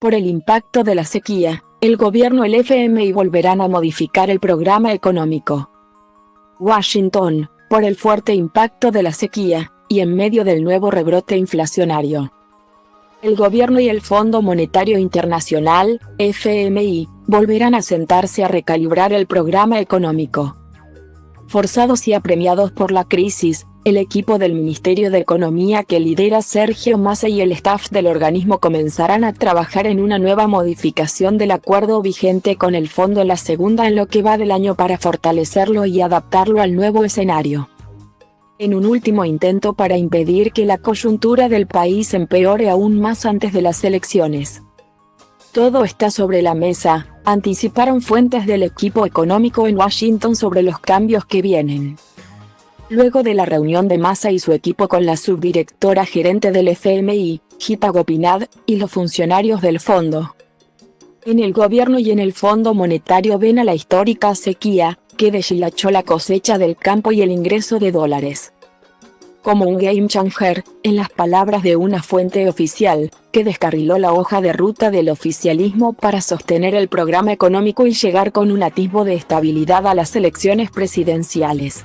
Por el impacto de la sequía, el gobierno y el FMI volverán a modificar el programa económico. Washington, por el fuerte impacto de la sequía, y en medio del nuevo rebrote inflacionario. El gobierno y el Fondo Monetario Internacional, FMI, volverán a sentarse a recalibrar el programa económico. Forzados y apremiados por la crisis, el equipo del Ministerio de Economía que lidera Sergio Massa y el staff del organismo comenzarán a trabajar en una nueva modificación del acuerdo vigente con el fondo en la segunda en lo que va del año para fortalecerlo y adaptarlo al nuevo escenario. En un último intento para impedir que la coyuntura del país empeore aún más antes de las elecciones. Todo está sobre la mesa, anticiparon fuentes del equipo económico en Washington sobre los cambios que vienen. Luego de la reunión de Massa y su equipo con la subdirectora gerente del FMI, Gita Gopinath, y los funcionarios del fondo. En el gobierno y en el Fondo Monetario ven a la histórica sequía, que deshilachó la cosecha del campo y el ingreso de dólares. Como un game changer, en las palabras de una fuente oficial, que descarriló la hoja de ruta del oficialismo para sostener el programa económico y llegar con un atisbo de estabilidad a las elecciones presidenciales.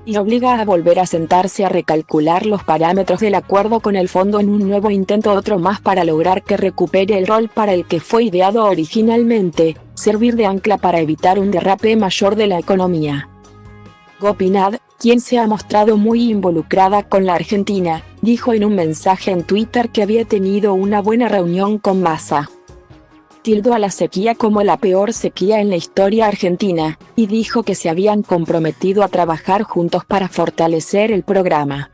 Y obliga a volver a sentarse a recalcular los parámetros del acuerdo con el fondo en un nuevo intento, otro más para lograr que recupere el rol para el que fue ideado originalmente, servir de ancla para evitar un derrape mayor de la economía. Gopinath, quien se ha mostrado muy involucrada con la Argentina, dijo en un mensaje en Twitter que había tenido una buena reunión con Massa. Tildó a la sequía como la peor sequía en la historia argentina, y dijo que se habían comprometido a trabajar juntos para fortalecer el programa.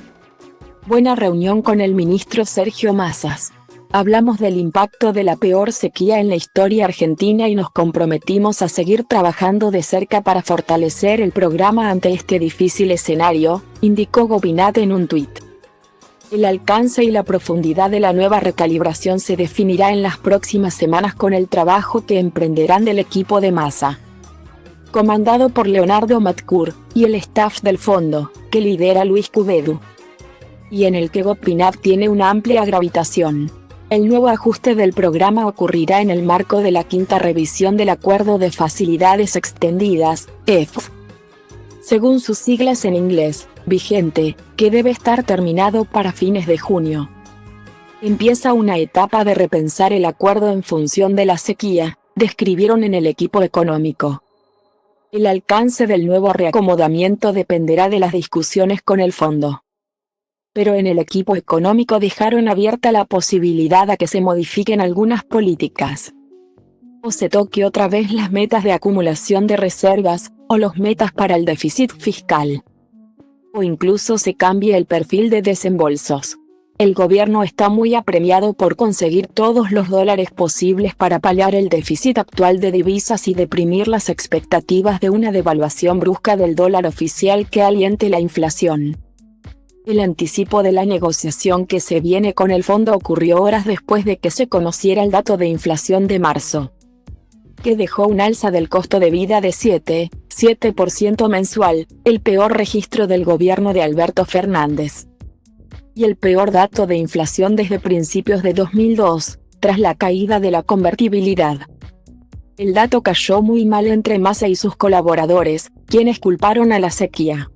Buena reunión con el ministro Sergio Massa. Hablamos del impacto de la peor sequía en la historia argentina y nos comprometimos a seguir trabajando de cerca para fortalecer el programa ante este difícil escenario, indicó Gopinath en un tuit. El alcance y la profundidad de la nueva recalibración se definirá en las próximas semanas con el trabajo que emprenderán del equipo de Massa, comandado por Leonardo Matcour, y el staff del fondo, que lidera Luis Cubedu, y en el que Gopinath tiene una amplia gravitación. El nuevo ajuste del programa ocurrirá en el marco de la quinta revisión del Acuerdo de Facilidades Extendidas, EFF. Según sus siglas en inglés, vigente, que debe estar terminado para fines de junio. Empieza una etapa de repensar el acuerdo en función de la sequía, describieron en el equipo económico. El alcance del nuevo reacomodamiento dependerá de las discusiones con el fondo. Pero en el equipo económico dejaron abierta la posibilidad a que se modifiquen algunas políticas. O se toque otra vez las metas de acumulación de reservas, o los metas para el déficit fiscal. O incluso se cambie el perfil de desembolsos. El gobierno está muy apremiado por conseguir todos los dólares posibles para paliar el déficit actual de divisas y deprimir las expectativas de una devaluación brusca del dólar oficial que aliente la inflación. El anticipo de la negociación que se viene con el fondo ocurrió horas después de que se conociera el dato de inflación de marzo, que dejó un alza del costo de vida de 7% mensual, el peor registro del gobierno de Alberto Fernández. Y el peor dato de inflación desde principios de 2002, tras la caída de la convertibilidad. El dato cayó muy mal entre Massa y sus colaboradores, quienes culparon a la sequía.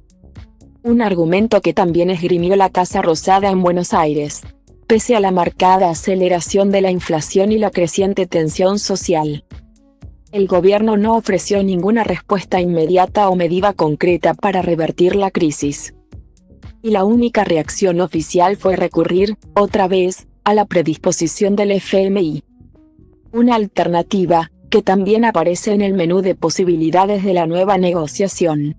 Un argumento que también esgrimió la Casa Rosada en Buenos Aires, pese a la marcada aceleración de la inflación y la creciente tensión social. El gobierno no ofreció ninguna respuesta inmediata o medida concreta para revertir la crisis. Y la única reacción oficial fue recurrir, otra vez, a la predisposición del FMI. Una alternativa, que también aparece en el menú de posibilidades de la nueva negociación,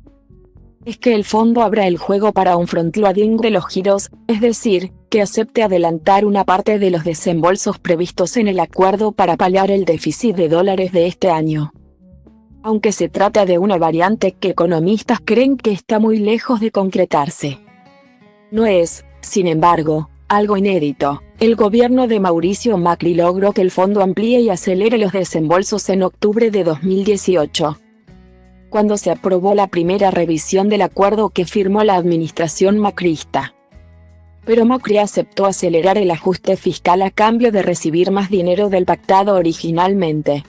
es que el fondo abra el juego para un frontloading de los giros, es decir, que acepte adelantar una parte de los desembolsos previstos en el acuerdo para paliar el déficit de dólares de este año. Aunque se trata de una variante que economistas creen que está muy lejos de concretarse. No es, sin embargo, algo inédito. El gobierno de Mauricio Macri logró que el fondo amplíe y acelere los desembolsos en octubre de 2018. Cuando se aprobó la primera revisión del acuerdo que firmó la administración macrista. Pero Macri aceptó acelerar el ajuste fiscal a cambio de recibir más dinero del pactado originalmente.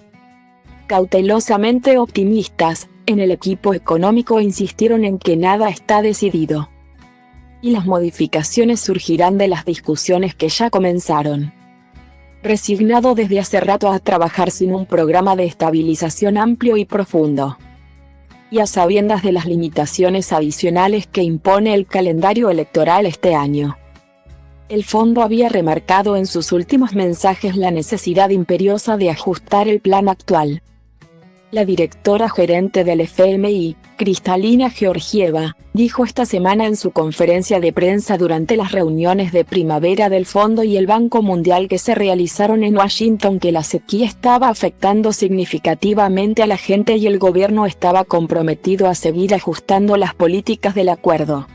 Cautelosamente optimistas, en el equipo económico insistieron en que nada está decidido. Y las modificaciones surgirán de las discusiones que ya comenzaron. Resignado desde hace rato a trabajar sin un programa de estabilización amplio y profundo. Y a sabiendas de las limitaciones adicionales que impone el calendario electoral este año. El fondo había remarcado en sus últimos mensajes la necesidad imperiosa de ajustar el plan actual. La directora gerente del FMI, Kristalina Georgieva, dijo esta semana en su conferencia de prensa durante las reuniones de primavera del Fondo y el Banco Mundial que se realizaron en Washington que la sequía estaba afectando significativamente a la gente y el gobierno estaba comprometido a seguir ajustando las políticas del acuerdo.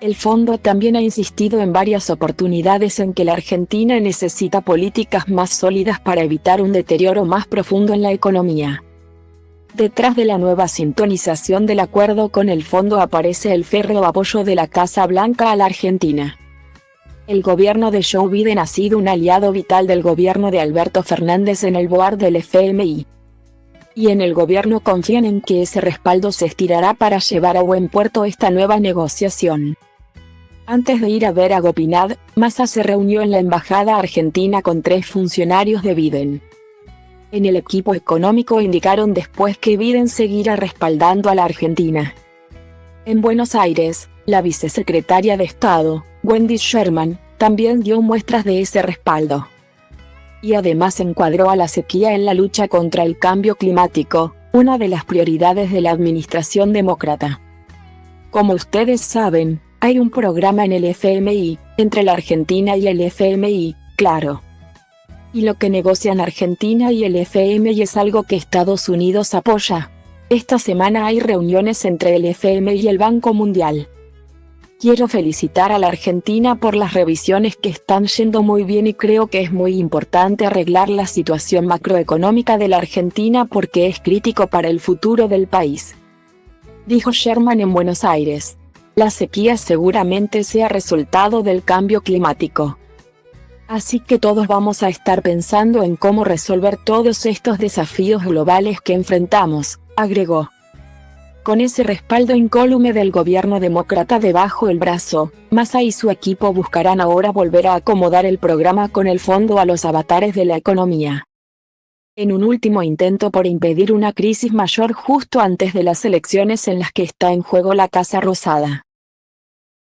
El fondo también ha insistido en varias oportunidades en que la Argentina necesita políticas más sólidas para evitar un deterioro más profundo en la economía. Detrás de la nueva sintonización del acuerdo con el fondo aparece el férreo apoyo de la Casa Blanca a la Argentina. El gobierno de Joe Biden ha sido un aliado vital del gobierno de Alberto Fernández en el board del FMI. Y en el gobierno confían en que ese respaldo se estirará para llevar a buen puerto esta nueva negociación. Antes de ir a ver a Gopinath, Massa se reunió en la embajada argentina con 3 funcionarios de Biden. En el equipo económico indicaron después que Biden seguirá respaldando a la Argentina. En Buenos Aires, la vicesecretaria de Estado, Wendy Sherman, también dio muestras de ese respaldo. Y además encuadró a la sequía en la lucha contra el cambio climático, una de las prioridades de la administración demócrata. Como ustedes saben, hay un programa en el FMI, entre la Argentina y el FMI, claro. Y lo que negocian Argentina y el FMI es algo que Estados Unidos apoya. Esta semana hay reuniones entre el FMI y el Banco Mundial. Quiero felicitar a la Argentina por las revisiones que están yendo muy bien y creo que es muy importante arreglar la situación macroeconómica de la Argentina porque es crítico para el futuro del país. Dijo Sherman en Buenos Aires. La sequía seguramente sea resultado del cambio climático. Así que todos vamos a estar pensando en cómo resolver todos estos desafíos globales que enfrentamos, agregó. Con ese respaldo incólume del gobierno demócrata debajo el brazo, Massa y su equipo buscarán ahora volver a acomodar el programa con el fondo a los avatares de la economía. En un último intento por impedir una crisis mayor justo antes de las elecciones en las que está en juego la Casa Rosada.